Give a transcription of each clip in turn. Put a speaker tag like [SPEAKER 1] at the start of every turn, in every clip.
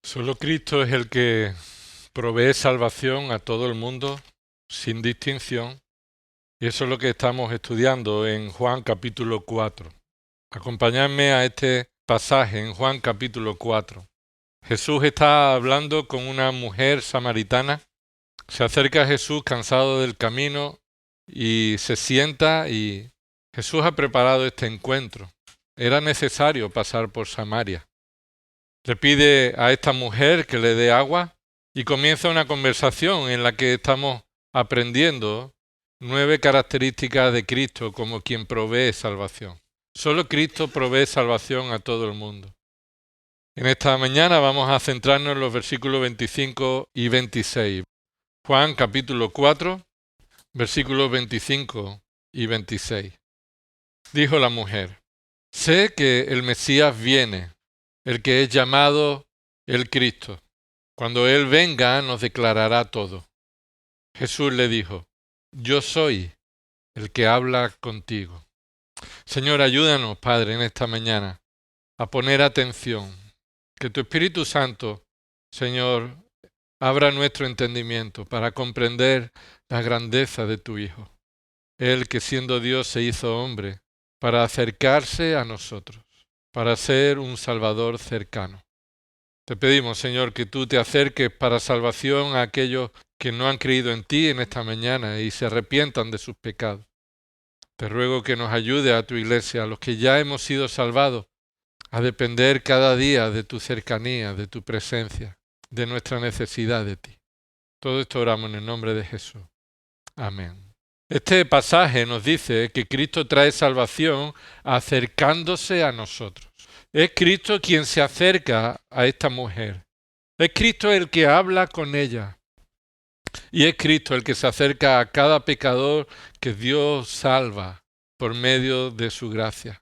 [SPEAKER 1] Solo Cristo es el que provee salvación a todo el mundo sin distinción, y eso es lo que estamos estudiando en Juan capítulo 4. Acompañadme a este pasaje en Juan capítulo 4. Jesús está hablando con una mujer samaritana. Se acerca a Jesús cansado del camino y se sienta, y Jesús ha preparado este encuentro. Era necesario pasar por Samaria. Le pide a esta mujer que le dé agua y comienza una conversación en la que estamos aprendiendo 9 características de Cristo como quien provee salvación. Solo Cristo provee salvación a todo el mundo. En esta mañana vamos a centrarnos en los versículos 25 y 26. Juan capítulo 4, versículos 25 y 26. Dijo la mujer: sé que el Mesías viene, el que es llamado el Cristo. Cuando Él venga nos declarará todo. Jesús le dijo: yo soy el que habla contigo. Señor, ayúdanos, Padre, en esta mañana a poner atención. Que tu Espíritu Santo, Señor, abra nuestro entendimiento para comprender la grandeza de tu Hijo. Él que siendo Dios se hizo hombre para acercarse a nosotros, para ser un Salvador cercano. Te pedimos, Señor, que tú te acerques para salvación a aquellos que no han creído en ti en esta mañana y se arrepientan de sus pecados. Te ruego que nos ayude a tu iglesia, a los que ya hemos sido salvados, a depender cada día de tu cercanía, de tu presencia, de nuestra necesidad de ti. Todo esto oramos en el nombre de Jesús. Amén. Este pasaje nos dice que Cristo trae salvación acercándose a nosotros. Es Cristo quien se acerca a esta mujer. Es Cristo el que habla con ella. Y es Cristo el que se acerca a cada pecador que Dios salva por medio de su gracia.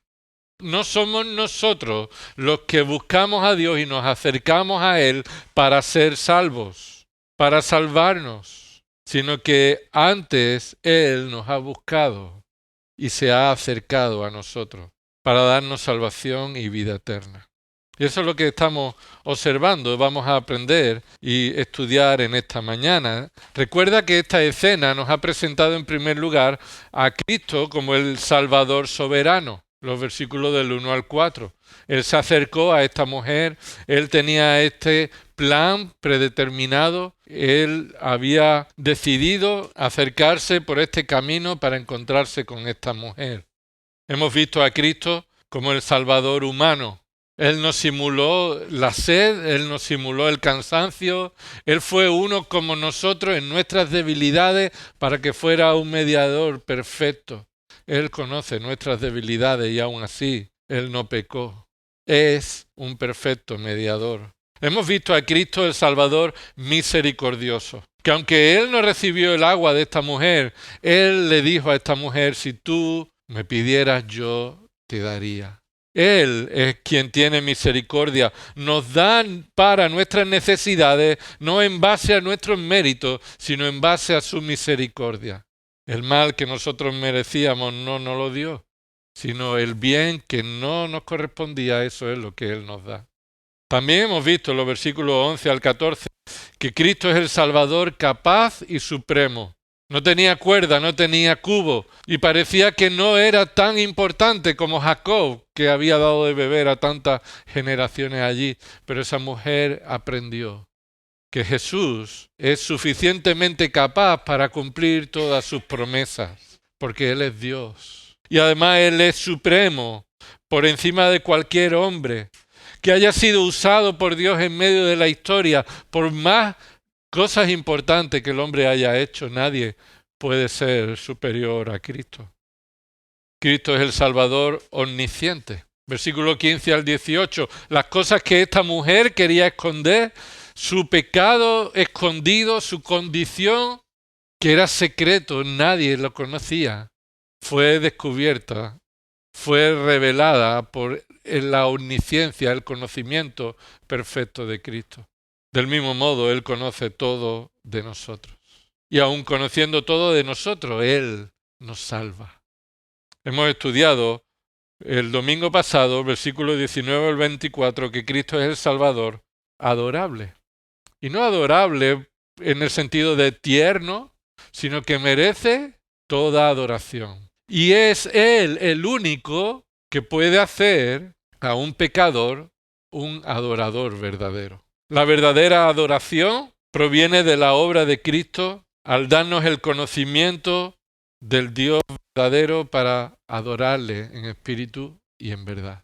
[SPEAKER 1] No somos nosotros los que buscamos a Dios y nos acercamos a Él para ser salvos, para salvarnos, sino que antes Él nos ha buscado y se ha acercado a nosotros para darnos salvación y vida eterna. Y eso es lo que estamos observando, vamos a aprender y estudiar en esta mañana. Recuerda que esta escena nos ha presentado en primer lugar a Cristo como el Salvador soberano, los versículos del 1 al 4. Él se acercó a esta mujer, él tenía este plan predeterminado, él había decidido acercarse por este camino para encontrarse con esta mujer. Hemos visto a Cristo como el Salvador humano. Él nos simuló la sed, Él nos simuló el cansancio, Él fue uno como nosotros en nuestras debilidades para que fuera un mediador perfecto. Él conoce nuestras debilidades y aún así Él no pecó. Es un perfecto mediador. Hemos visto a Cristo el Salvador misericordioso, que aunque Él no recibió el agua de esta mujer, Él le dijo a esta mujer: si tú me pidieras, yo te daría. Él es quien tiene misericordia. Nos dan para nuestras necesidades, no en base a nuestros méritos, sino en base a su misericordia. El mal que nosotros merecíamos no nos lo dio, sino el bien que no nos correspondía, eso es lo que Él nos da. También hemos visto en los versículos 11 al 14 que Cristo es el Salvador capaz y supremo. No tenía cuerda, no tenía cubo, y parecía que no era tan importante como Jacob, que había dado de beber a tantas generaciones allí. Pero esa mujer aprendió que Jesús es suficientemente capaz para cumplir todas sus promesas, porque Él es Dios. Y además Él es supremo, por encima de cualquier hombre que haya sido usado por Dios en medio de la historia. Por más cosas importantes que el hombre haya hecho, nadie puede ser superior a Cristo. Cristo es el Salvador omnisciente. Versículo 15 al 18. Las cosas que esta mujer quería esconder, su pecado escondido, su condición que era secreto, nadie lo conocía, fue descubierta, fue revelada por la omnisciencia, el conocimiento perfecto de Cristo. Del mismo modo, Él conoce todo de nosotros. Y aun conociendo todo de nosotros, Él nos salva. Hemos estudiado el domingo pasado, versículos 19 al 24, que Cristo es el Salvador adorable. Y no adorable en el sentido de tierno, sino que merece toda adoración. Y es Él el único que puede hacer a un pecador un adorador verdadero. La verdadera adoración proviene de la obra de Cristo al darnos el conocimiento del Dios verdadero para adorarle en espíritu y en verdad.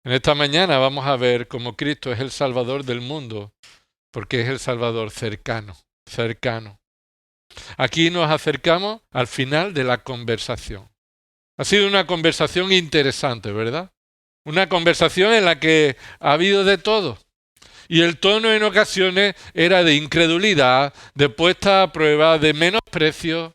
[SPEAKER 1] En esta mañana vamos a ver cómo Cristo es el Salvador del mundo, porque es el Salvador cercano. Aquí nos acercamos al final de la conversación. Ha sido una conversación interesante, ¿verdad? Una conversación en la que ha habido de todo. Y el tono en ocasiones era de incredulidad, de puesta a prueba, de menosprecio.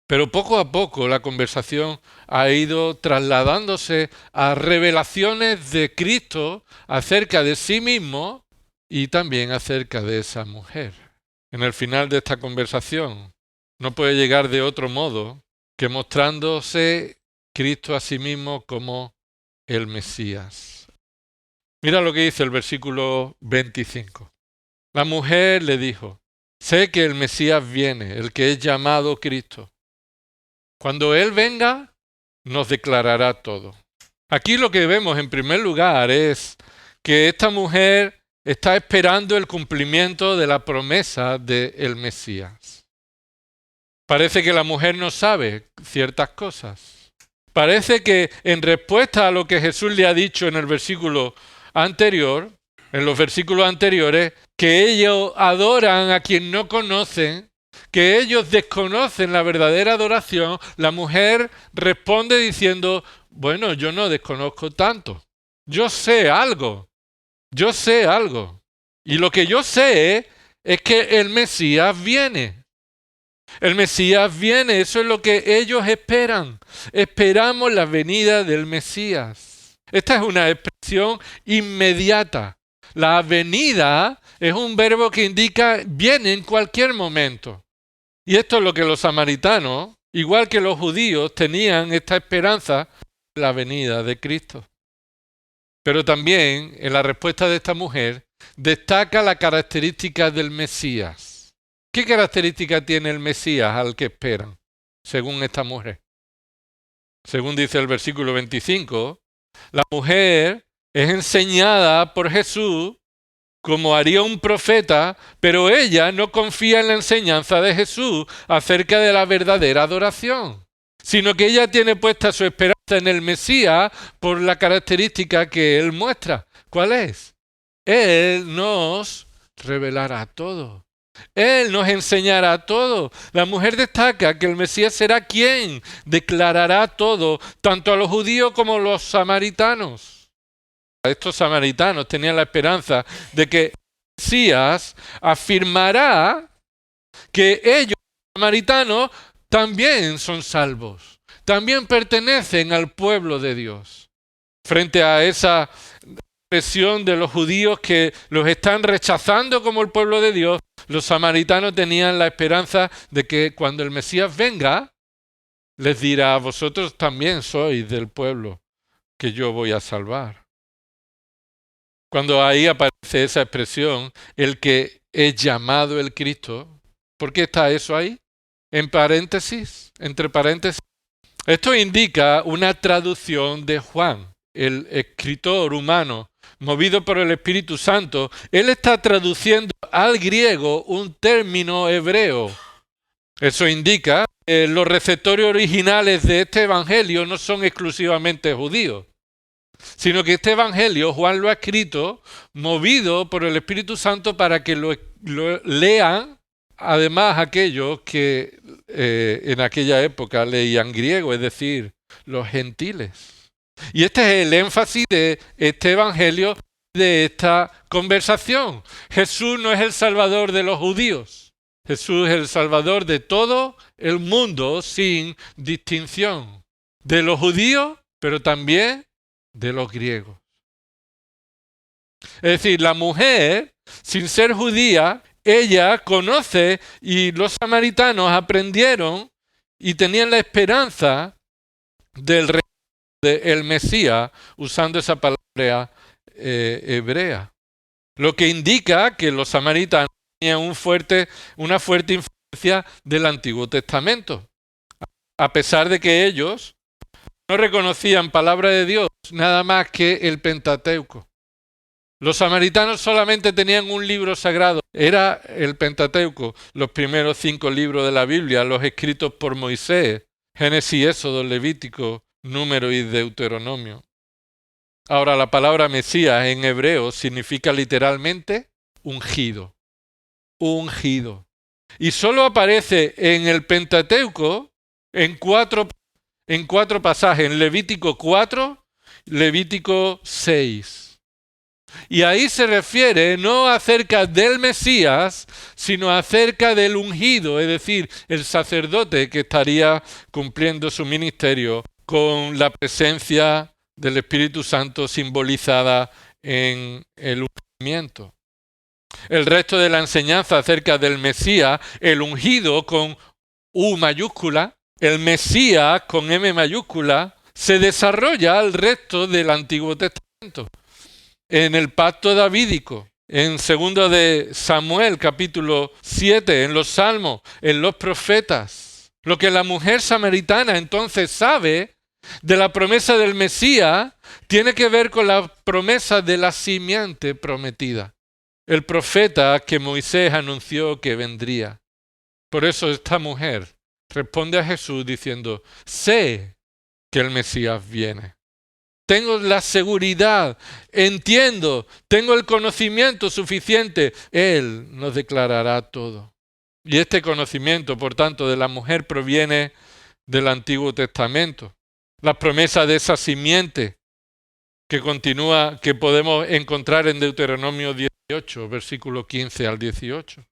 [SPEAKER 1] Pero poco a poco la conversación ha ido trasladándose a revelaciones de Cristo acerca de sí mismo y también acerca de esa mujer. En el final de esta conversación no puede llegar de otro modo que mostrándose Cristo a sí mismo como el Mesías. Mira lo que dice el versículo 25. La mujer le dijo: sé que el Mesías viene, el que es llamado Cristo. Cuando Él venga, nos declarará todo. Aquí lo que vemos en primer lugar es que esta mujer está esperando el cumplimiento de la promesa del Mesías. Parece que la mujer no sabe ciertas cosas. Parece que en respuesta a lo que Jesús le ha dicho en el versículo anterior, en los versículos anteriores, que ellos adoran a quien no conocen, que ellos desconocen la verdadera adoración, la mujer responde diciendo: bueno, yo no desconozco tanto, yo sé algo. Y lo que yo sé es que el Mesías viene. El Mesías viene, eso es lo que ellos esperan. Esperamos la venida del Mesías. Esta es una expresión inmediata. La venida es un verbo que indica viene en cualquier momento. Y esto es lo que los samaritanos, igual que los judíos, tenían esta esperanza de la venida de Cristo. Pero también en la respuesta de esta mujer destaca la característica del Mesías. ¿Qué característica tiene el Mesías al que esperan, según esta mujer? Según dice el versículo 25, la mujer es enseñada por Jesús como haría un profeta, pero ella no confía en la enseñanza de Jesús acerca de la verdadera adoración, sino que ella tiene puesta su esperanza en el Mesías por la característica que él muestra. ¿Cuál es? Él nos revelará todo. Él nos enseñará todo. La mujer destaca que el Mesías será quien declarará todo, tanto a los judíos como a los samaritanos. Estos samaritanos tenían la esperanza de que el Mesías afirmará que ellos, los samaritanos, también son salvos, también pertenecen al pueblo de Dios. Frente a esa presión de los judíos que los están rechazando como el pueblo de Dios, los samaritanos tenían la esperanza de que cuando el Mesías venga, les dirá: vosotros también sois del pueblo que yo voy a salvar. Cuando ahí aparece esa expresión, el que es llamado el Cristo, ¿por qué está eso ahí? En paréntesis, entre paréntesis. Esto indica una traducción de Juan, el escritor humano, movido por el Espíritu Santo. Él está traduciendo al griego un término hebreo. Eso indica que los receptores originales de este evangelio no son exclusivamente judíos, sino que este evangelio Juan lo ha escrito movido por el Espíritu Santo para que lo lean, además aquellos que en aquella época leían griego, es decir, los gentiles. Y este es el énfasis de este evangelio, de esta conversación. Jesús no es el Salvador de los judíos. Jesús es el Salvador de todo el mundo sin distinción. De los judíos, pero también de los griegos. Es decir, la mujer, sin ser judía, ella conoce, y los samaritanos aprendieron y tenían la esperanza del Mesías, usando esa palabra hebrea. lo que indica que los samaritanos tenían una fuerte influencia del Antiguo Testamento, a pesar de que ellos no reconocían palabra de Dios nada más que el Pentateuco. Los samaritanos solamente tenían un libro sagrado, era el Pentateuco, los primeros 5 libros de la Biblia, los escritos por Moisés, Génesis, Éxodo, Levítico, Número y Deuteronomio. Ahora, la palabra Mesías en hebreo significa literalmente ungido, ungido. Y solo aparece en el Pentateuco en cuatro pasajes, en Levítico 4, Levítico 6. Y ahí se refiere no acerca del Mesías, sino acerca del ungido, es decir, el sacerdote que estaría cumpliendo su ministerio con la presencia del Espíritu Santo simbolizada en el ungimiento. El resto de la enseñanza acerca del Mesías, el ungido con U mayúscula, el Mesías con M mayúscula, se desarrolla al resto del Antiguo Testamento. En el pacto davídico, en 2 de Samuel capítulo 7, en los Salmos, en los profetas. Lo que la mujer samaritana entonces sabe de la promesa del Mesías tiene que ver con la promesa de la simiente prometida. El profeta que Moisés anunció que vendría. Por eso esta mujer responde a Jesús diciendo, sé que el Mesías viene. Tengo la seguridad, entiendo, tengo el conocimiento suficiente. Él nos declarará todo. Y este conocimiento, por tanto, de la mujer proviene del Antiguo Testamento. Las promesas de esa simiente que continúa, que podemos encontrar en Deuteronomio 18, versículo 15 al 18.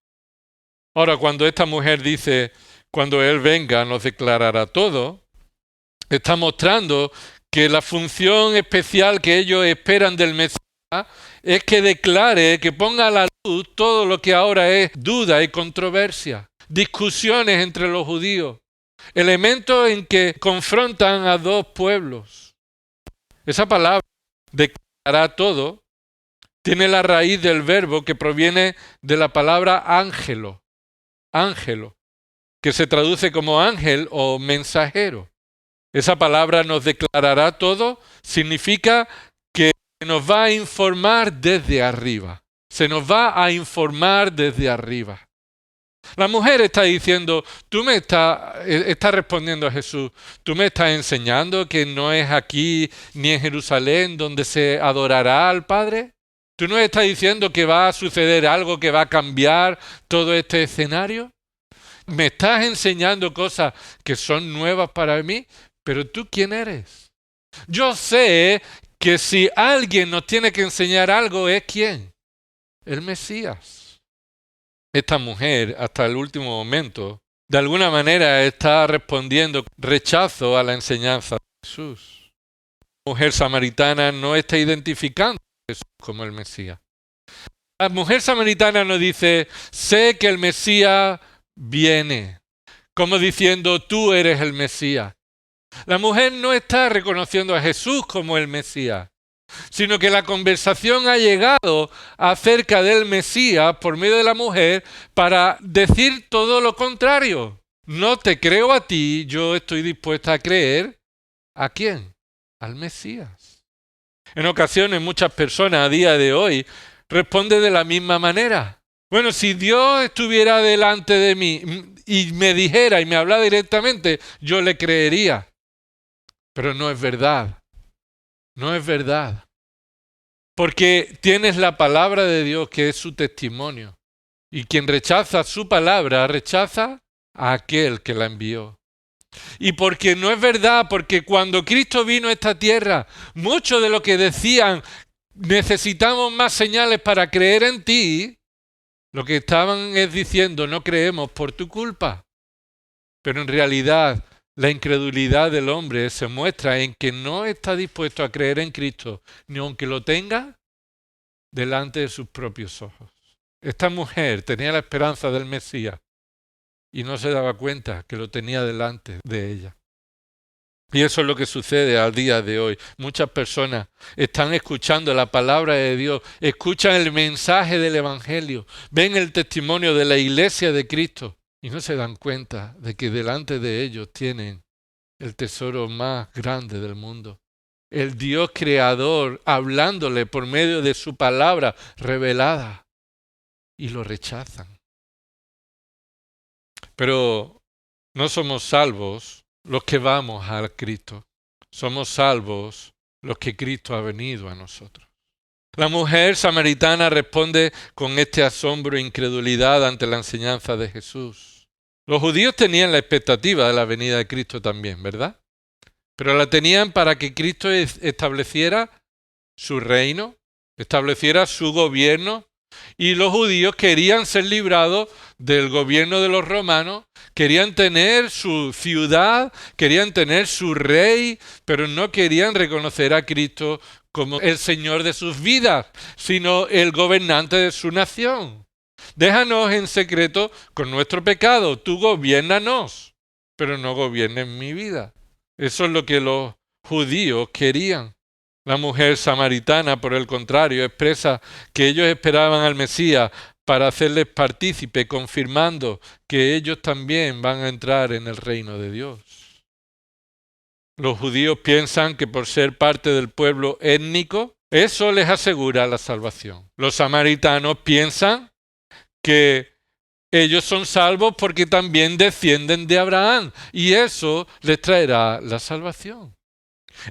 [SPEAKER 1] Ahora, cuando esta mujer dice, cuando Él venga nos declarará todo, está mostrando que la función especial que ellos esperan del Mesías es que declare, que ponga a la luz todo lo que ahora es duda y controversia, discusiones entre los judíos, elementos en que confrontan a dos pueblos. Esa palabra, declarará todo, tiene la raíz del verbo que proviene de la palabra ángelo, que se traduce como ángel o mensajero. Esa palabra nos declarará todo, significa que nos va a informar desde arriba. Se nos va a informar desde arriba. La mujer está diciendo, está respondiendo a Jesús, tú me estás enseñando que no es aquí ni en Jerusalén donde se adorará al Padre. ¿Tú no estás diciendo que va a suceder algo que va a cambiar todo este escenario? ¿Me estás enseñando cosas que son nuevas para mí? ¿Pero tú quién eres? Yo sé que si alguien nos tiene que enseñar algo, ¿es quién? El Mesías. Esta mujer, hasta el último momento, de alguna manera está respondiendo rechazo a la enseñanza de Jesús. La mujer samaritana no está identificando a Jesús como el Mesías. La mujer samaritana nos dice, sé que el Mesías viene, como diciendo, tú eres el Mesías. La mujer no está reconociendo a Jesús como el Mesías, sino que la conversación ha llegado acerca del Mesías por medio de la mujer para decir todo lo contrario. No te creo a ti, yo estoy dispuesta a creer. ¿A quién? Al Mesías. En ocasiones muchas personas a día de hoy responden de la misma manera. Bueno, si Dios estuviera delante de mí y me dijera y me hablara directamente, yo le creería. Pero no es verdad. No es verdad. Porque tienes la palabra de Dios que es su testimonio. Y quien rechaza su palabra, rechaza a aquel que la envió. Y porque no es verdad, porque cuando Cristo vino a esta tierra, mucho de lo que decían, necesitamos más señales para creer en ti, lo que estaban es diciendo, no creemos por tu culpa. Pero en realidad, la incredulidad del hombre se muestra en que no está dispuesto a creer en Cristo, ni aunque lo tenga delante de sus propios ojos. Esta mujer tenía la esperanza del Mesías y no se daba cuenta que lo tenía delante de ella. Y eso es lo que sucede al día de hoy. Muchas personas están escuchando la palabra de Dios, escuchan el mensaje del Evangelio, ven el testimonio de la iglesia de Cristo y no se dan cuenta de que delante de ellos tienen el tesoro más grande del mundo. El Dios creador hablándole por medio de su palabra revelada y lo rechazan. Pero no somos salvos los que vamos a Cristo. Somos salvos los que Cristo ha venido a nosotros. La mujer samaritana responde con este asombro e incredulidad ante la enseñanza de Jesús. Los judíos tenían la expectativa de la venida de Cristo también, ¿verdad? Pero la tenían para que Cristo estableciera su reino, estableciera su gobierno, y los judíos querían ser librados del gobierno de los romanos, querían tener su ciudad, querían tener su rey, pero no querían reconocer a Cristo como el Señor de sus vidas, sino el gobernante de su nación. Déjanos en secreto con nuestro pecado, tú gobiérnanos, pero no gobiernes mi vida. Eso es lo que los judíos querían. La mujer samaritana, por el contrario, expresa que ellos esperaban al Mesías para hacerles partícipe, confirmando que ellos también van a entrar en el reino de Dios. Los judíos piensan que por ser parte del pueblo étnico, eso les asegura la salvación. Los samaritanos piensan que ellos son salvos porque también descienden de Abraham y eso les traerá la salvación.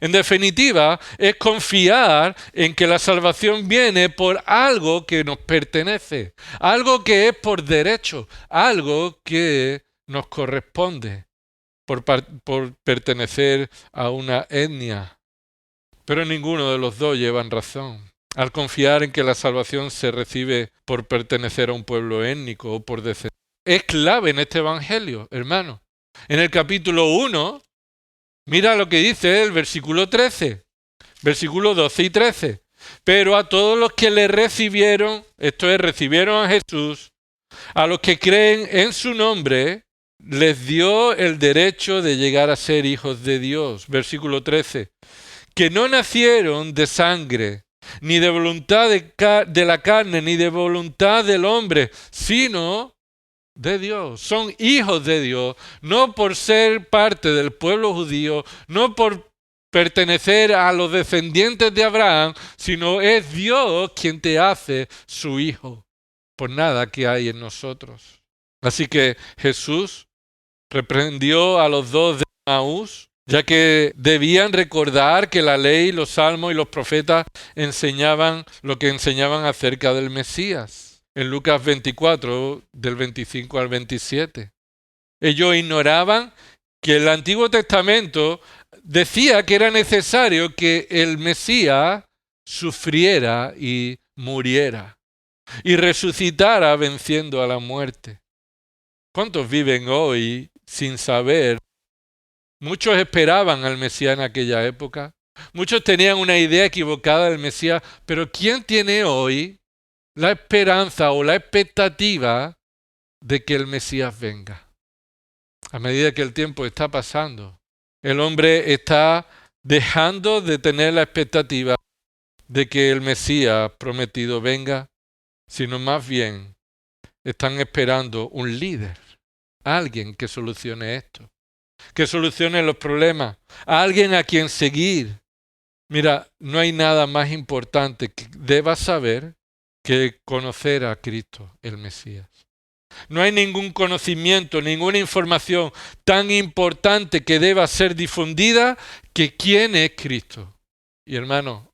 [SPEAKER 1] En definitiva, es confiar en que la salvación viene por algo que nos pertenece, algo que es por derecho, algo que nos corresponde por pertenecer a una etnia. Pero ninguno de los dos llevan razón. Al confiar en que la salvación se recibe por pertenecer a un pueblo étnico o por descendencia. Es clave en este evangelio, hermano. En el capítulo 1, mira lo que dice el versículo 13, versículos 12 y 13. Pero a todos los que le recibieron, esto es, recibieron a Jesús, a los que creen en su nombre, les dio el derecho de llegar a ser hijos de Dios. Versículo 13. Que no nacieron de sangre, ni de voluntad de la carne, ni de voluntad del hombre, sino de Dios. Son hijos de Dios, no por ser parte del pueblo judío, no por pertenecer a los descendientes de Abraham, sino es Dios quien te hace su hijo, por nada que hay en nosotros. Así que Jesús reprendió a los dos de Emaús, ya que debían recordar que la ley, los salmos y los profetas enseñaban lo que enseñaban acerca del Mesías. En Lucas 24, del 25 al 27. Ellos ignoraban que el Antiguo Testamento decía que era necesario que el Mesías sufriera y muriera y resucitara venciendo a la muerte. ¿Cuántos viven hoy sin saber? Muchos esperaban al Mesías en aquella época. Muchos tenían una idea equivocada del Mesías, pero ¿quién tiene hoy la esperanza o la expectativa de que el Mesías venga? A medida que el tiempo está pasando, el hombre está dejando de tener la expectativa de que el Mesías prometido venga, sino más bien están esperando un líder, alguien que solucione esto, que solucione los problemas, alguien a quien seguir. Mira, no hay nada más importante que debas saber que conocer a Cristo, el Mesías. No hay ningún conocimiento, ninguna información tan importante que deba ser difundida que quién es Cristo. Y hermano,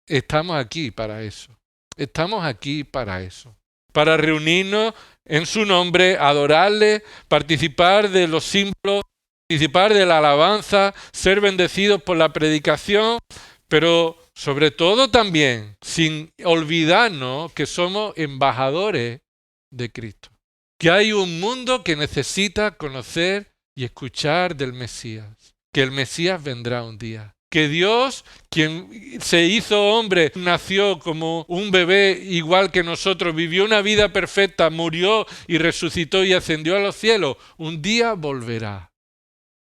[SPEAKER 1] estamos aquí para eso. Estamos aquí para eso. Para reunirnos en su nombre, adorarle, participar de los símbolos, participar de la alabanza, ser bendecidos por la predicación, pero sobre todo también sin olvidarnos que somos embajadores de Cristo. Que hay un mundo que necesita conocer y escuchar del Mesías. Que el Mesías vendrá un día. Que Dios, quien se hizo hombre, nació como un bebé igual que nosotros, vivió una vida perfecta, murió y resucitó y ascendió a los cielos, un día volverá.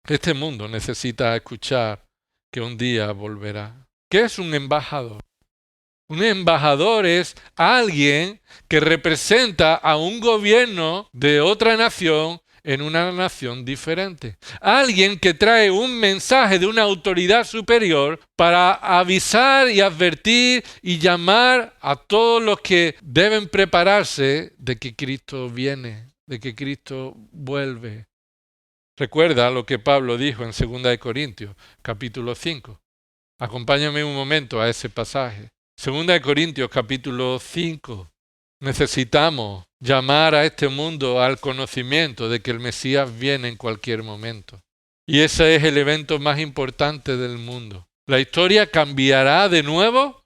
[SPEAKER 1] Este mundo necesita escuchar que un día volverá. ¿Qué es un embajador? Un embajador es alguien que representa a un gobierno de otra nación en una nación diferente. Alguien que trae un mensaje de una autoridad superior para avisar y advertir y llamar a todos los que deben prepararse de que Cristo viene, de que Cristo vuelve. Recuerda lo que Pablo dijo en 2 Corintios, capítulo 5. Acompáñame un momento a ese pasaje. 2 Corintios capítulo 5. Necesitamos llamar a este mundo al conocimiento de que el Mesías viene en cualquier momento. Y ese es el evento más importante del mundo. La historia cambiará de nuevo.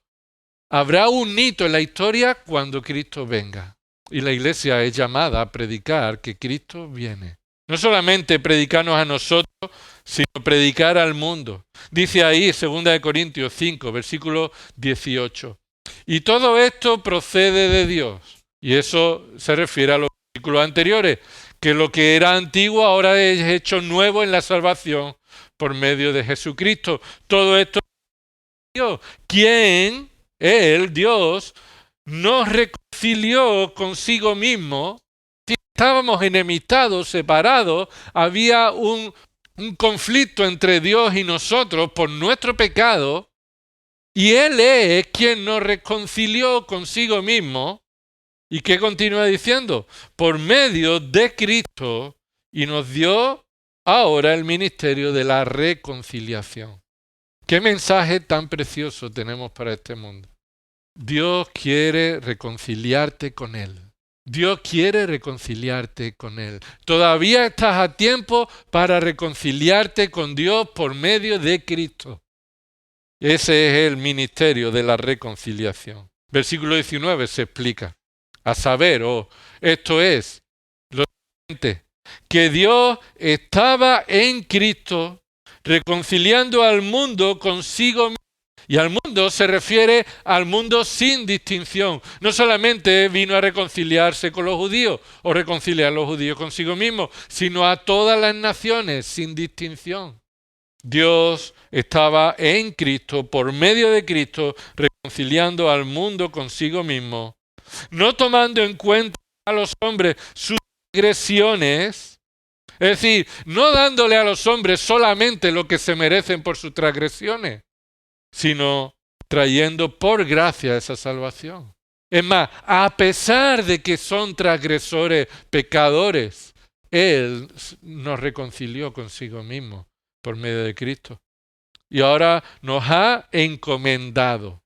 [SPEAKER 1] Habrá un hito en la historia cuando Cristo venga. Y la iglesia es llamada a predicar que Cristo viene. No solamente predicarnos a nosotros, sino predicar al mundo. Dice ahí 2 Corintios 5, versículo 18. Y todo esto procede de Dios. Y eso se refiere a los versículos anteriores, que lo que era antiguo ahora es hecho nuevo en la salvación por medio de Jesucristo. Todo esto es Dios. ¿Quién? Él, Dios, nos reconcilió consigo mismo. Si estábamos enemistados, separados, había un conflicto entre Dios y nosotros por nuestro pecado, y Él es quien nos reconcilió consigo mismo. ¿Y qué continúa diciendo? Por medio de Cristo, y nos dio ahora el ministerio de la reconciliación. ¿Qué mensaje tan precioso tenemos para este mundo? Dios quiere reconciliarte con Él. Dios quiere reconciliarte con Él. Todavía estás a tiempo para reconciliarte con Dios por medio de Cristo. Ese es el ministerio de la reconciliación. Versículo 19 se explica. A saber, esto es lo siguiente, que Dios estaba en Cristo reconciliando al mundo consigo mismo. Y al mundo se refiere al mundo sin distinción. No solamente vino a reconciliarse con los judíos o reconciliar a los judíos consigo mismos, sino a todas las naciones sin distinción. Dios estaba en Cristo, por medio de Cristo, reconciliando al mundo consigo mismo, no tomando en cuenta a los hombres sus transgresiones, es decir, no dándole a los hombres solamente lo que se merecen por sus transgresiones, sino trayendo por gracia esa salvación. Es más, a pesar de que son transgresores, pecadores, Él nos reconcilió consigo mismo por medio de Cristo. Y ahora nos ha encomendado,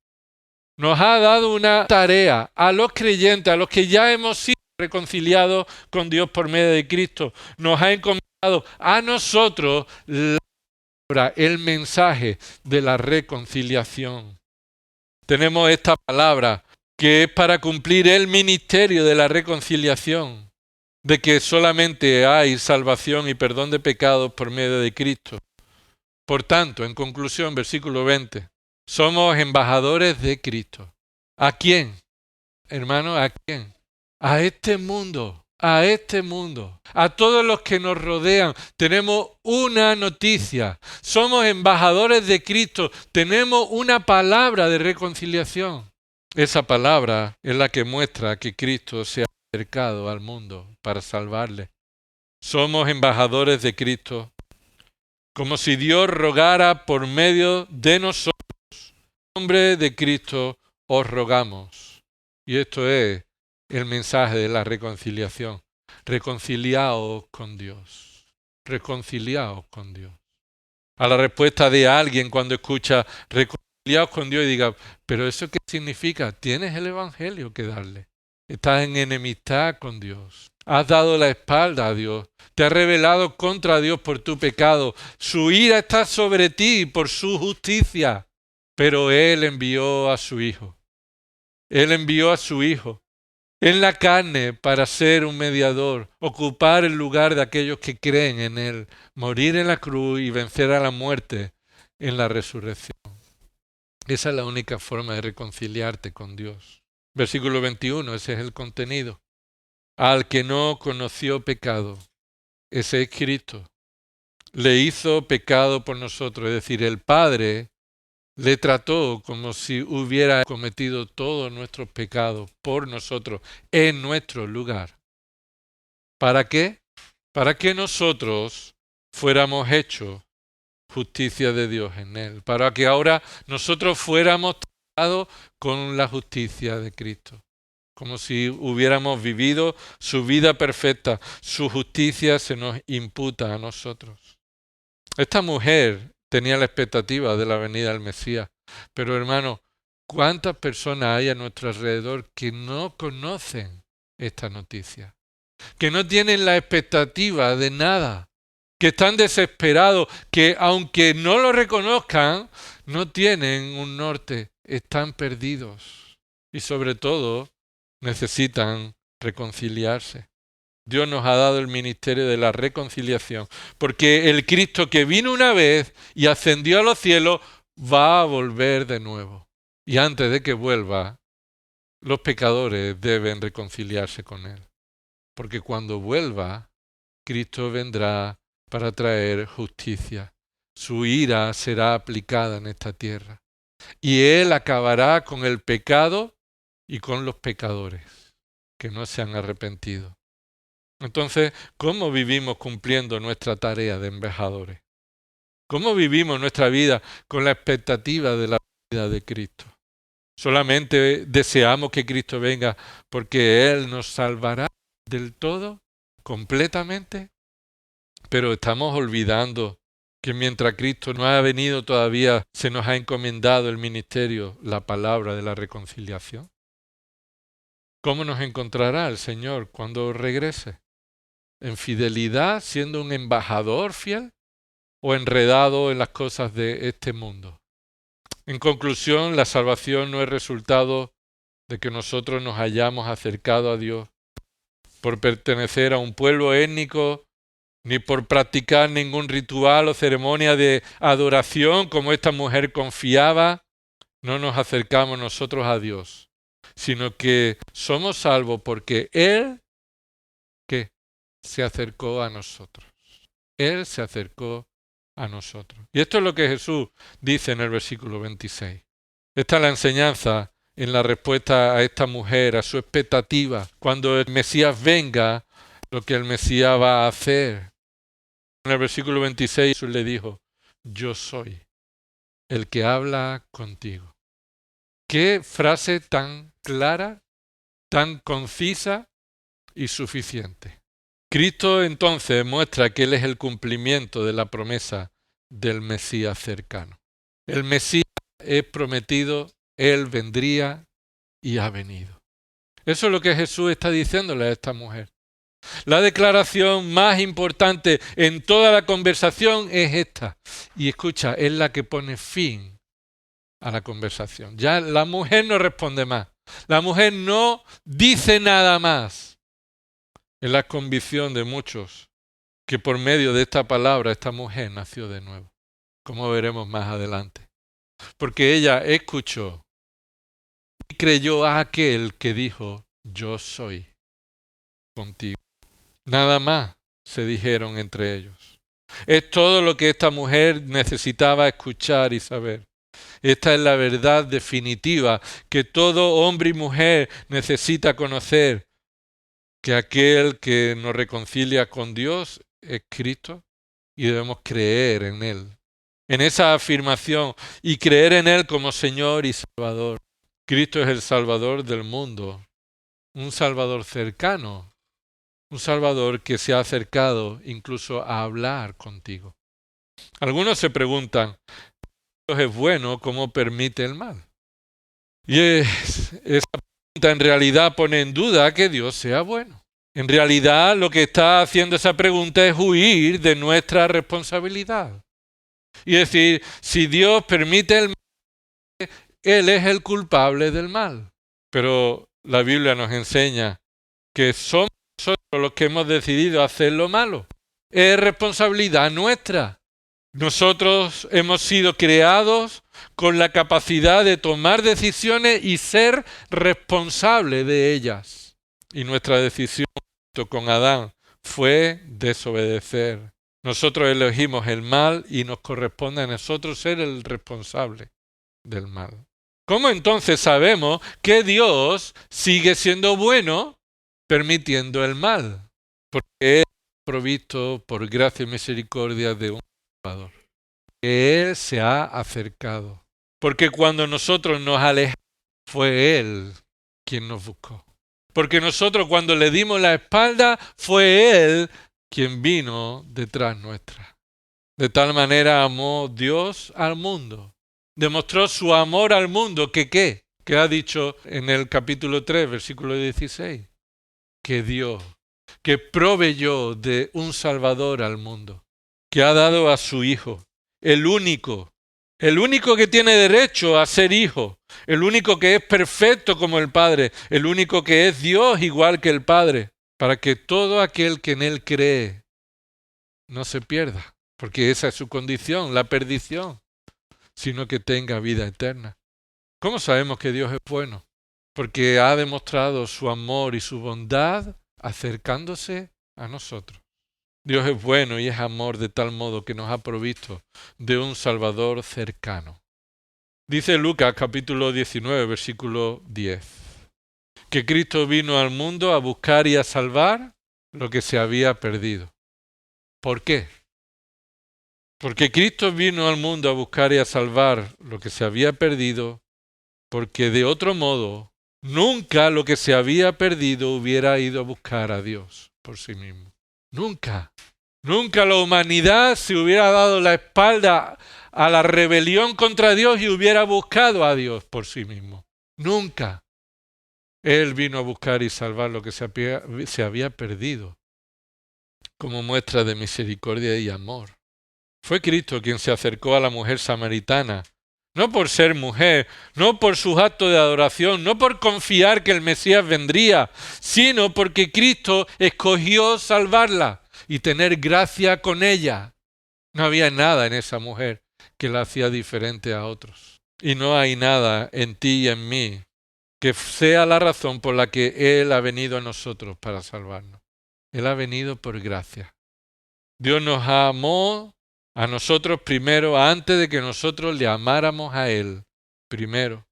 [SPEAKER 1] nos ha dado una tarea a los creyentes, a los que ya hemos sido reconciliados con Dios por medio de Cristo. Nos ha encomendado a nosotros el mensaje de la reconciliación. Tenemos esta palabra que es para cumplir el ministerio de la reconciliación, de que solamente hay salvación y perdón de pecados por medio de Cristo. Por tanto, en conclusión, versículo 20, somos embajadores de Cristo. ¿A quién? Hermano, ¿a quién? A este mundo. A este mundo, a todos los que nos rodean, tenemos una noticia. Somos embajadores de Cristo, tenemos una palabra de reconciliación. Esa palabra es la que muestra que Cristo se ha acercado al mundo para salvarle. Somos embajadores de Cristo, como si Dios rogara por medio de nosotros. En nombre de Cristo os rogamos. Y esto es el mensaje de la reconciliación. Reconciliaos con Dios. Reconciliaos con Dios. A la respuesta de alguien cuando escucha reconciliaos con Dios y diga, ¿pero eso qué significa? Tienes el Evangelio que darle. Estás en enemistad con Dios. Has dado la espalda a Dios. Te has rebelado contra Dios por tu pecado. Su ira está sobre ti por su justicia. Pero Él envió a su Hijo. Él envió a su Hijo en la carne para ser un mediador, ocupar el lugar de aquellos que creen en Él, morir en la cruz y vencer a la muerte en la resurrección. Esa es la única forma de reconciliarte con Dios. Versículo 21, ese es el contenido. Al que no conoció pecado, ese es Cristo. le hizo pecado por nosotros, es decir, el Padre le trató como si hubiera cometido todos nuestros pecados por nosotros, en nuestro lugar. ¿Para qué? Para que nosotros fuéramos hechos justicia de Dios en Él, para que ahora nosotros fuéramos tratados con la justicia de Cristo, como si hubiéramos vivido su vida perfecta, su justicia se nos imputa a nosotros. Esta mujer tenía la expectativa de la venida del Mesías, pero hermano, ¿cuántas personas hay a nuestro alrededor que no conocen esta noticia? Que no tienen la expectativa de nada, que están desesperados, que aunque no lo reconozcan, no tienen un norte, están perdidos y sobre todo necesitan reconciliarse. Dios nos ha dado el ministerio de la reconciliación, porque el Cristo que vino una vez y ascendió a los cielos va a volver de nuevo. Y antes de que vuelva, los pecadores deben reconciliarse con Él. Porque cuando vuelva, Cristo vendrá para traer justicia. Su ira será aplicada en esta tierra. Y Él acabará con el pecado y con los pecadores que no se han arrepentido. Entonces, ¿cómo vivimos cumpliendo nuestra tarea de embajadores? ¿Cómo vivimos nuestra vida con la expectativa de la vida de Cristo? ¿Solamente deseamos que Cristo venga porque Él nos salvará del todo, completamente? Pero estamos olvidando que mientras Cristo no ha venido todavía, se nos ha encomendado el ministerio, la palabra de la reconciliación. ¿Cómo nos encontrará el Señor cuando regrese? ¿En fidelidad, siendo un embajador fiel, o enredado en las cosas de este mundo? En conclusión, la salvación no es resultado de que nosotros nos hayamos acercado a Dios por pertenecer a un pueblo étnico, ni por practicar ningún ritual o ceremonia de adoración como esta mujer confiaba. No nos acercamos nosotros a Dios, sino que somos salvos porque Él ¿qué? Se acercó a nosotros. Él se acercó a nosotros. Y esto es lo que Jesús dice en el versículo 26. Esta es la enseñanza en la respuesta a esta mujer, a su expectativa. Cuando el Mesías venga, lo que el Mesías va a hacer. En el versículo 26 Jesús le dijo, yo soy el que habla contigo. Qué frase tan clara, tan concisa y suficiente. Cristo entonces muestra que Él es el cumplimiento de la promesa del Mesías cercano. El Mesías es prometido, Él vendría y ha venido. Eso es lo que Jesús está diciéndole a esta mujer. La declaración más importante en toda la conversación es esta. Y escucha, es la que pone fin a la conversación. Ya la mujer no responde más. La mujer no dice nada más. Es la convicción de muchos que por medio de esta palabra esta mujer nació de nuevo, como veremos más adelante. Porque ella escuchó y creyó a aquel que dijo, yo soy contigo. Nada más se dijeron entre ellos. Es todo lo que esta mujer necesitaba escuchar y saber. Esta es la verdad definitiva que todo hombre y mujer necesita conocer, que aquel que nos reconcilia con Dios es Cristo y debemos creer en Él, en esa afirmación y creer en Él como Señor y Salvador. Cristo es el Salvador del mundo, un Salvador cercano, un Salvador que se ha acercado incluso a hablar contigo. Algunos se preguntan, ¿Dios es bueno? ¿Cómo permite el mal? Y esa pregunta en realidad pone en duda que Dios sea bueno. En realidad lo que está haciendo esa pregunta es huir de nuestra responsabilidad. Y decir, si Dios permite el mal, Él es el culpable del mal. Pero la Biblia nos enseña que somos nosotros los que hemos decidido hacer lo malo. Es responsabilidad nuestra. Nosotros hemos sido creados con la capacidad de tomar decisiones y ser responsables de ellas. Y nuestra decisión con Adán fue desobedecer Nosotros elegimos el mal y nos corresponde a nosotros ser el responsable del mal. ¿Cómo entonces sabemos que Dios sigue siendo bueno permitiendo el mal? Porque Él es provisto por gracia y misericordia de un Salvador. Que Él se ha acercado. Porque cuando nosotros nos alejamos, fue Él quien nos buscó. Porque nosotros cuando le dimos la espalda, fue Él quien vino detrás nuestra. De tal manera amó Dios al mundo. Demostró su amor al mundo, que ¿qué? Que ha dicho en el capítulo 3, versículo 16. Que dio, que proveyó de un Salvador al mundo. Que ha dado a su Hijo, el único que tiene derecho a ser hijo, el único que es perfecto como el Padre, el único que es Dios igual que el Padre, para que todo aquel que en Él cree no se pierda, porque esa es su condición, la perdición, sino que tenga vida eterna. ¿Cómo sabemos que Dios es bueno? Porque ha demostrado su amor y su bondad acercándose a nosotros. Dios es bueno y es amor de tal modo que nos ha provisto de un Salvador cercano. Dice Lucas capítulo 19, versículo 10, que Cristo vino al mundo a buscar y a salvar lo que se había perdido. ¿Por qué? Porque Cristo vino al mundo a buscar y a salvar lo que se había perdido, porque de otro modo nunca lo que se había perdido hubiera ido a buscar a Dios por sí mismo. Nunca. Nunca la humanidad se hubiera dado la espalda a la rebelión contra Dios y hubiera buscado a Dios por sí mismo. Nunca. Él vino a buscar y salvar lo que se había perdido, como muestra de misericordia y amor. Fue Cristo quien se acercó a la mujer samaritana, no por ser mujer, no por sus actos de adoración, no por confiar que el Mesías vendría, sino porque Cristo escogió salvarla y tener gracia con ella. No había nada en esa mujer que la hacía diferente a otros. Y no hay nada en ti y en mí que sea la razón por la que Él ha venido a nosotros para salvarnos. Él ha venido por gracia. Dios nos amó a nosotros primero, antes de que nosotros le amáramos a Él primero.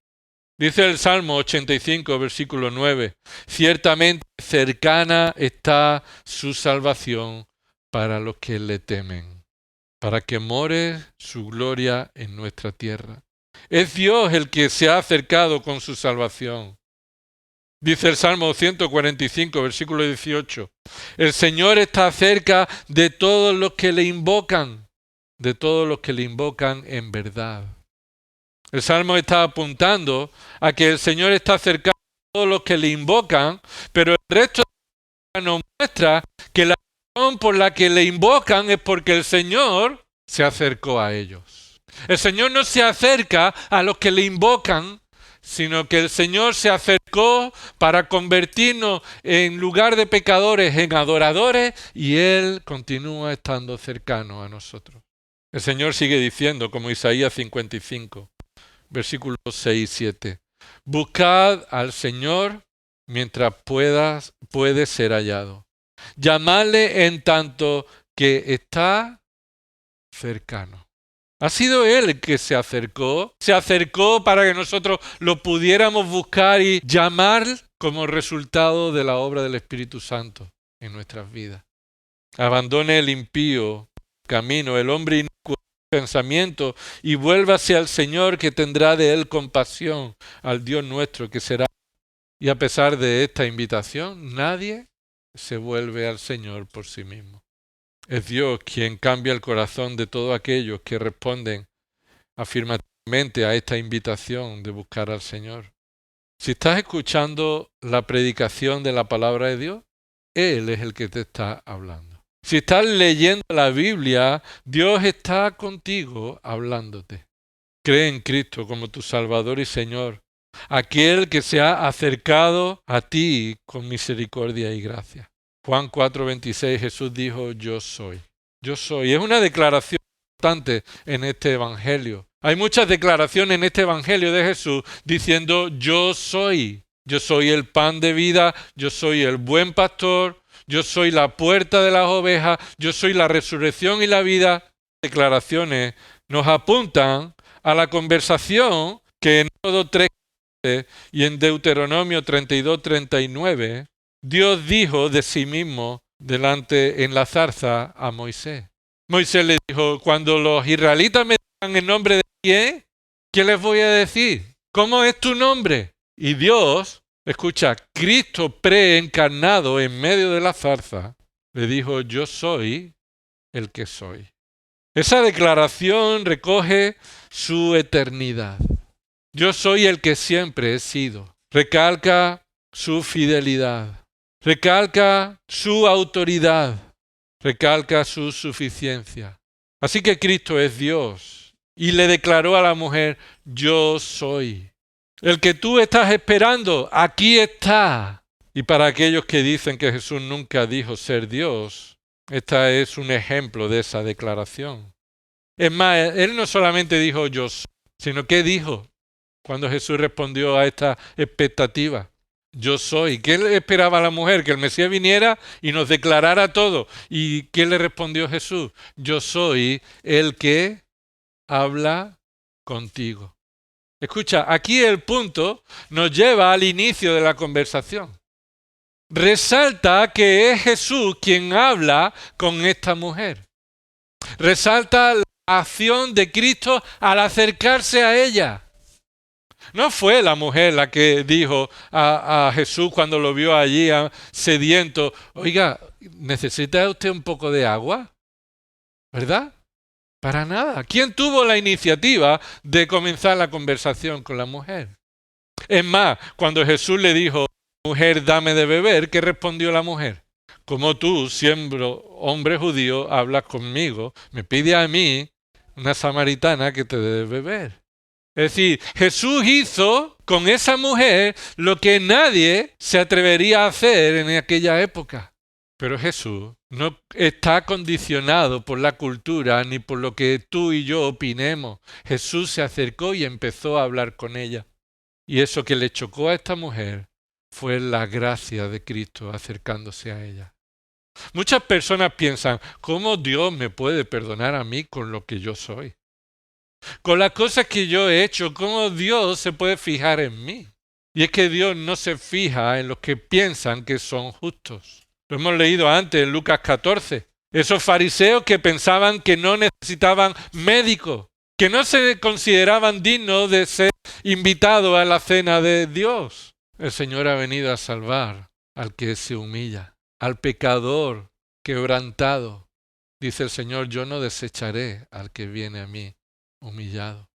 [SPEAKER 1] Dice el Salmo 85, versículo 9, ciertamente cercana está su salvación para los que le temen, para que more su gloria en nuestra tierra. Es Dios el que se ha acercado con su salvación. Dice el Salmo 145, versículo 18, el Señor está cerca de todos los que le invocan, de todos los que le invocan en verdad. El Salmo está apuntando a que el Señor está cerca de todos los que le invocan, pero el resto nos muestra que la razón por la que le invocan es porque el Señor se acercó a ellos. El Señor no se acerca a los que le invocan, sino que el Señor se acercó para convertirnos en lugar de pecadores en adoradores y Él continúa estando cercano a nosotros. El Señor sigue diciendo, como Isaías 55, versículos 6 y 7, buscad al Señor mientras puede ser hallado. Llamadle en tanto que está cercano. Ha sido Él el que se acercó para que nosotros lo pudiéramos buscar y llamar como resultado de la obra del Espíritu Santo en nuestras vidas. Abandone el impío camino, el hombre inicuo pensamiento y vuélvase al Señor que tendrá de él compasión, al Dios nuestro que será. Y a pesar de esta invitación, nadie se vuelve al Señor por sí mismo. Es Dios quien cambia el corazón de todos aquellos que responden afirmativamente a esta invitación de buscar al Señor. Si estás escuchando la predicación de la palabra de Dios, Él es el que te está hablando. Si estás leyendo la Biblia, Dios está contigo hablándote. Cree en Cristo como tu Salvador y Señor, aquel que se ha acercado a ti con misericordia y gracia. Juan 4:26, Jesús dijo, yo soy. Yo soy. Es una declaración importante en este Evangelio. Hay muchas declaraciones en este Evangelio de Jesús diciendo, yo soy. Yo soy el pan de vida, yo soy el buen pastor, yo soy la puerta de las ovejas, yo soy la resurrección y la vida. Declaraciones nos apuntan a la conversación que en Éxodo 3 y en Deuteronomio 32-39 Dios dijo de sí mismo delante en la zarza a Moisés. Moisés le dijo, cuando los israelitas me digan en nombre de quién, ¿qué les voy a decir? ¿Cómo es tu nombre? Y Dios, escucha, Cristo preencarnado en medio de la zarza, le dijo, yo soy el que soy. Esa declaración recoge su eternidad. Yo soy el que siempre he sido. Recalca su fidelidad. Recalca su autoridad. Recalca su suficiencia. Así que Cristo es Dios. Y le declaró a la mujer, yo soy. El que tú estás esperando, aquí está. Y para aquellos que dicen que Jesús nunca dijo ser Dios, este es un ejemplo de esa declaración. Es más, él no solamente dijo yo soy, sino que dijo cuando Jesús respondió a esta expectativa. Yo soy. ¿Qué le esperaba a la mujer? Que el Mesías viniera y nos declarara todo. ¿Y qué le respondió Jesús? Yo soy el que habla contigo. Escucha, aquí el punto nos lleva al inicio de la conversación. Resalta que es Jesús quien habla con esta mujer. Resalta la acción de Cristo al acercarse a ella. No fue la mujer la que dijo a Jesús cuando lo vio allí sediento, oiga, ¿necesita usted un poco de agua? ¿Verdad? Para nada. ¿Quién tuvo la iniciativa de comenzar la conversación con la mujer? Es más, cuando Jesús le dijo, mujer, dame de beber, ¿qué respondió la mujer? Como tú, siendo hombre judío, hablas conmigo, me pide a mí, una samaritana, que te dé de beber. Es decir, Jesús hizo con esa mujer lo que nadie se atrevería a hacer en aquella época. Pero Jesús no está condicionado por la cultura ni por lo que tú y yo opinemos. Jesús se acercó y empezó a hablar con ella. Y eso que le chocó a esta mujer fue la gracia de Cristo acercándose a ella. Muchas personas piensan, ¿cómo Dios me puede perdonar a mí con lo que yo soy? Con las cosas que yo he hecho, ¿cómo Dios se puede fijar en mí? Y es que Dios no se fija en los que piensan que son justos. Lo hemos leído antes en Lucas 14. Esos fariseos que pensaban que no necesitaban médico, que no se consideraban dignos de ser invitados a la cena de Dios. El Señor ha venido a salvar al que se humilla, al pecador quebrantado. Dice el Señor, yo no desecharé al que viene a mí humillado.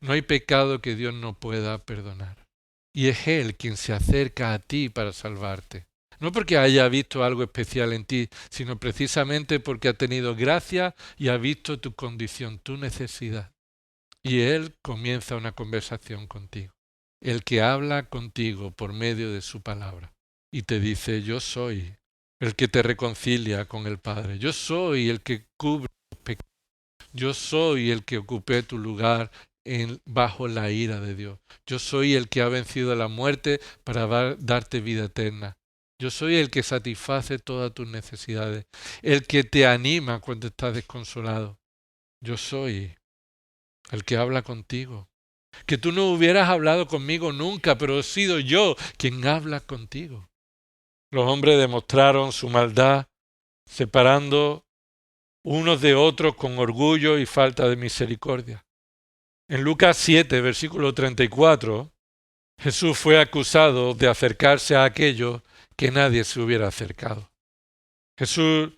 [SPEAKER 1] No hay pecado que Dios no pueda perdonar. Y es Él quien se acerca a ti para salvarte. No porque haya visto algo especial en ti, sino precisamente porque ha tenido gracia y ha visto tu condición, tu necesidad. Y Él comienza una conversación contigo. El que habla contigo por medio de su palabra. Y te dice, yo soy el que te reconcilia con el Padre. Yo soy el que cubre tus pecados. Yo soy el que ocupé tu lugar bajo la ira de Dios. Yo soy el que ha vencido la muerte para darte vida eterna. Yo soy el que satisface todas tus necesidades, el que te anima cuando estás desconsolado. Yo soy el que habla contigo. Que tú no hubieras hablado conmigo nunca, pero he sido yo quien habla contigo. Los hombres demostraron su maldad separando unos de otros con orgullo y falta de misericordia. En Lucas 7, versículo 34, Jesús fue acusado de acercarse a aquellos que nadie se hubiera acercado. Jesús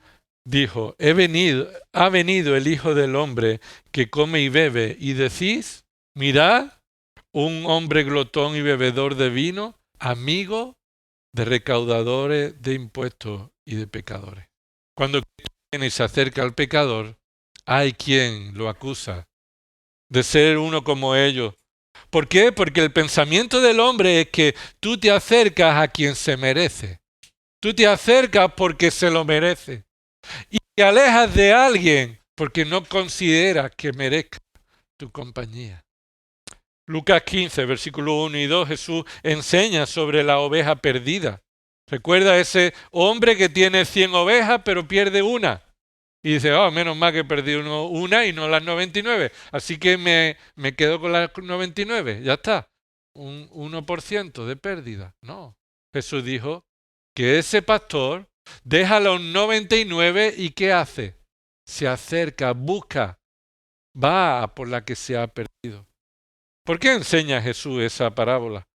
[SPEAKER 1] dijo, ha venido el Hijo del Hombre que come y bebe, y decís, mirad, un hombre glotón y bebedor de vino, amigo de recaudadores de impuestos y de pecadores. Cuando Cristo viene y se acerca al pecador, hay quien lo acusa de ser uno como ellos. ¿Por qué? Porque el pensamiento del hombre es que tú te acercas a quien se merece. Tú te acercas porque se lo merece. Y te alejas de alguien porque no consideras que merezca tu compañía. Lucas 15, versículos 1 y 2, Jesús enseña sobre la oveja perdida. Recuerda ese hombre que tiene 100 ovejas pero pierde una. Y dice, oh, menos mal que perdí una y no las 99. Así que me quedo con las 99. Ya está. Un 1% de pérdida. No. Jesús dijo que ese pastor deja los 99 y ¿qué hace? Se acerca, busca, va a por la que se ha perdido. ¿Por qué enseña Jesús esa parábola?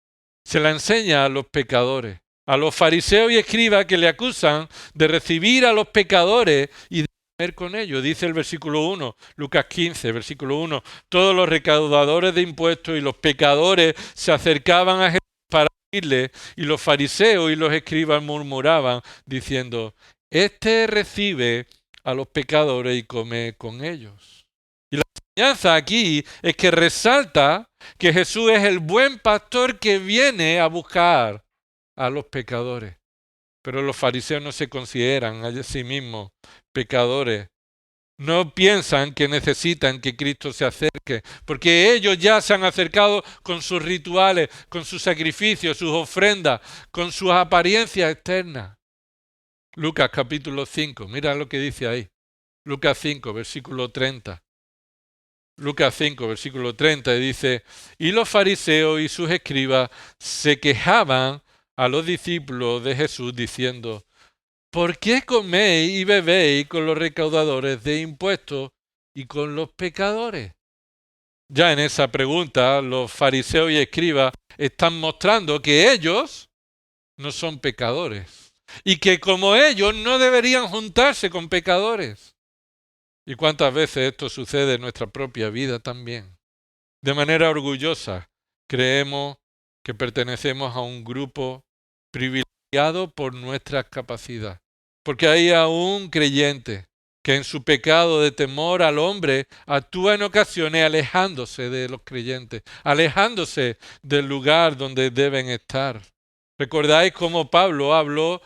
[SPEAKER 1] Se la enseña a los pecadores, a los fariseos y escribas que le acusan de recibir a los pecadores y de comer con ellos. Dice el versículo 1, Lucas 15, versículo 1, todos los recaudadores de impuestos y los pecadores se acercaban a Jesús para oírle, y los fariseos y los escribas murmuraban, diciendo, este recibe a los pecadores y come con ellos. Y la enseñanza aquí es que resalta que Jesús es el buen pastor que viene a buscar a los pecadores. Pero los fariseos no se consideran a sí mismos pecadores. No piensan que necesitan que Cristo se acerque, porque ellos ya se han acercado con sus rituales, con sus sacrificios, sus ofrendas, con sus apariencias externas. Lucas capítulo 5, mira lo que dice ahí. Lucas 5, versículo 30. Lucas 5, versículo 30, dice, y los fariseos y sus escribas se quejaban a los discípulos de Jesús diciendo, ¿por qué coméis y bebéis con los recaudadores de impuestos y con los pecadores? Ya en esa pregunta los fariseos y escribas están mostrando que ellos no son pecadores y que como ellos no deberían juntarse con pecadores. ¿Y cuántas veces esto sucede en nuestra propia vida también? De manera orgullosa, creemos que pertenecemos a un grupo privilegiado por nuestra capacidad. Porque hay aún creyentes que en su pecado de temor al hombre actúa en ocasiones alejándose de los creyentes, alejándose del lugar donde deben estar. ¿Recordáis cómo Pablo habló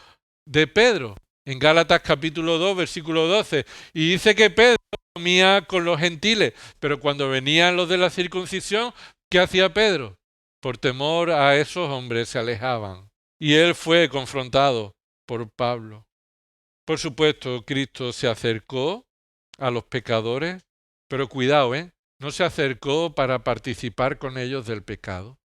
[SPEAKER 1] de Pedro en Gálatas capítulo 2, versículo 12? Y dice que Pedro comía con los gentiles, pero cuando venían los de la circuncisión, ¿qué hacía Pedro? Por temor a esos hombres se alejaban. Y él fue confrontado por Pablo. Por supuesto, Cristo se acercó a los pecadores, pero cuidado, no se acercó para participar con ellos del pecado.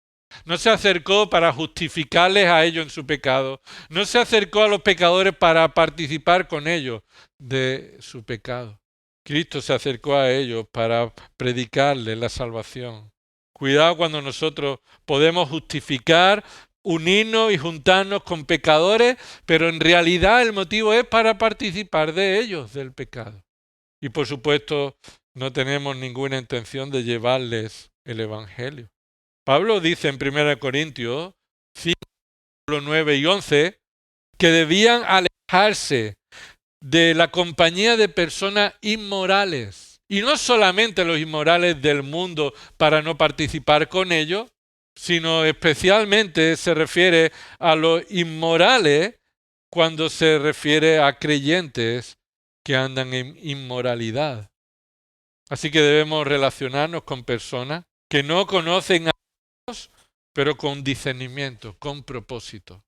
[SPEAKER 1] No se acercó para justificarles a ellos en su pecado. No se acercó a los pecadores para participar con ellos de su pecado. Cristo se acercó a ellos para predicarles la salvación. Cuidado cuando nosotros podemos justificar, unirnos y juntarnos con pecadores, pero en realidad el motivo es para participar de ellos del pecado. Y por supuesto no tenemos ninguna intención de llevarles el Evangelio. Pablo dice en 1 Corintios 5, 9 y 11 que debían alejarse de la compañía de personas inmorales. Y no solamente los inmorales del mundo para no participar con ellos, sino especialmente se refiere a los inmorales cuando se refiere a creyentes que andan en inmoralidad. Así que debemos relacionarnos con personas que no conocen a Dios, pero con discernimiento, con propósito.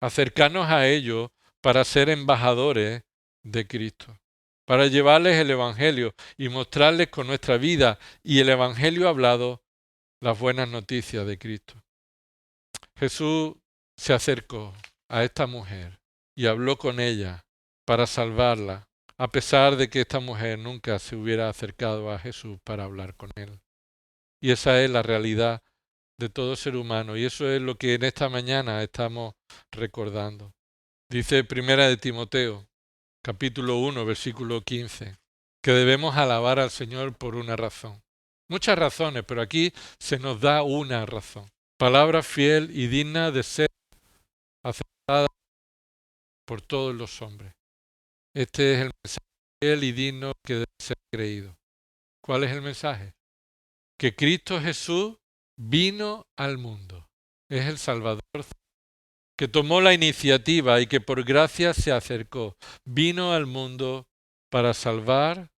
[SPEAKER 1] Acercarnos a ellos para ser embajadores de Cristo, para llevarles el Evangelio y mostrarles con nuestra vida y el Evangelio hablado las buenas noticias de Cristo. Jesús se acercó a esta mujer y habló con ella para salvarla, a pesar de que esta mujer nunca se hubiera acercado a Jesús para hablar con él. Y esa es la realidad de todo ser humano, y eso es lo que en esta mañana estamos recordando. Dice Primera de Timoteo, capítulo 1, versículo 15, que debemos alabar al Señor por una razón. Muchas razones, pero aquí se nos da una razón. Palabra fiel y digna de ser aceptada por todos los hombres. Este es el mensaje fiel y digno que debe ser creído. ¿Cuál es el mensaje? Que Cristo Jesús vino al mundo. Es el Salvador que tomó la iniciativa y que por gracia se acercó. Vino al mundo para salvar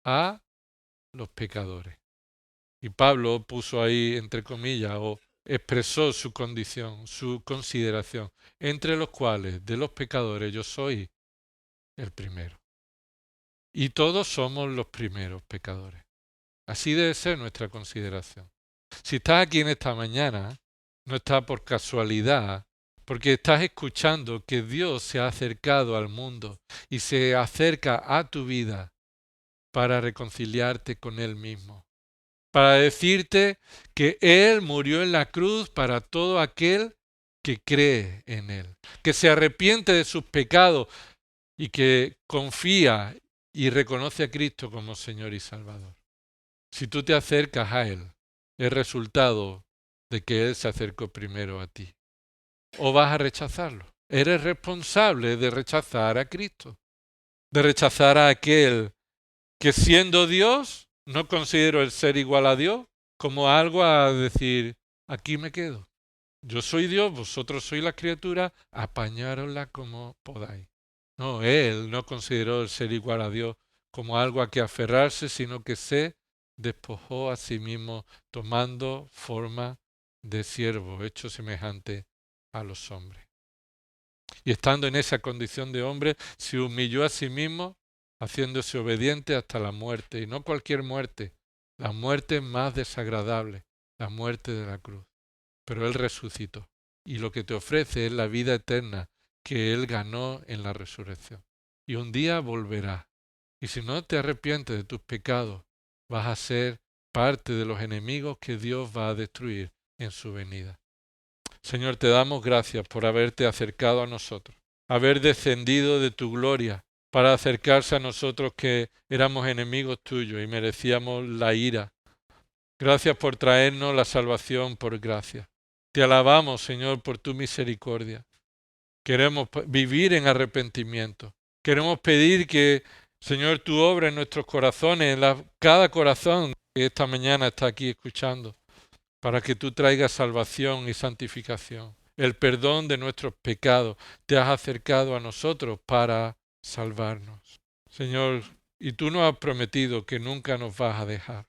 [SPEAKER 1] a los pecadores. Y Pablo puso ahí, entre comillas, o expresó su condición, su consideración, entre los cuales de los pecadores yo soy el primero. Y todos somos los primeros pecadores. Así debe ser nuestra consideración. Si estás aquí en esta mañana, no está por casualidad, porque estás escuchando que Dios se ha acercado al mundo y se acerca a tu vida para reconciliarte con Él mismo, para decirte que Él murió en la cruz para todo aquel que cree en Él, que se arrepiente de sus pecados y que confía y reconoce a Cristo como Señor y Salvador. Si tú te acercas a Él, es resultado de que Él se acercó primero a ti. ¿O vas a rechazarlo? Eres responsable de rechazar a Cristo, de rechazar a aquel que siendo Dios, no considero el ser igual a Dios como algo a decir, aquí me quedo. Yo soy Dios, vosotros sois las criaturas, apañárosla como podáis. No, Él no consideró el ser igual a Dios como algo a que aferrarse, sino que se despojó a sí mismo tomando forma de siervo, hecho semejante a los hombres. Y estando en esa condición de hombre, se humilló a sí mismo, haciéndose obediente hasta la muerte, y no cualquier muerte, la muerte más desagradable, la muerte de la cruz. Pero Él resucitó, y lo que te ofrece es la vida eterna que Él ganó en la resurrección. Y un día volverá. Y si no te arrepientes de tus pecados, vas a ser parte de los enemigos que Dios va a destruir en su venida. Señor, te damos gracias por haberte acercado a nosotros, haber descendido de tu gloria para acercarse a nosotros que éramos enemigos tuyos y merecíamos la ira. Gracias por traernos la salvación por gracia. Te alabamos, Señor, por tu misericordia. Queremos vivir en arrepentimiento. Queremos pedir que, Señor, tu obra en nuestros corazones, en cada corazón que esta mañana está aquí escuchando, para que tú traigas salvación y santificación, el perdón de nuestros pecados. Te has acercado a nosotros para salvarnos. Señor, y tú nos has prometido que nunca nos vas a dejar.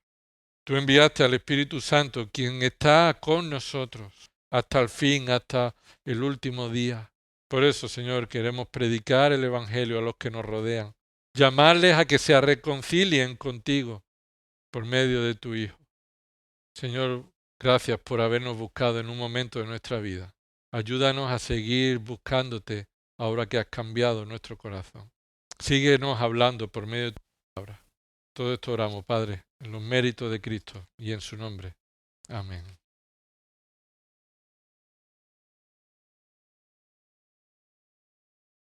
[SPEAKER 1] Tú enviaste al Espíritu Santo, quien está con nosotros hasta el fin, hasta el último día. Por eso, Señor, queremos predicar el Evangelio a los que nos rodean, llamarles a que se reconcilien contigo por medio de tu Hijo. Señor, gracias por habernos buscado en un momento de nuestra vida. Ayúdanos a seguir buscándote ahora que has cambiado nuestro corazón. Síguenos hablando por medio de tu palabra. Todo esto oramos, Padre, en los méritos de Cristo y en su nombre. Amén.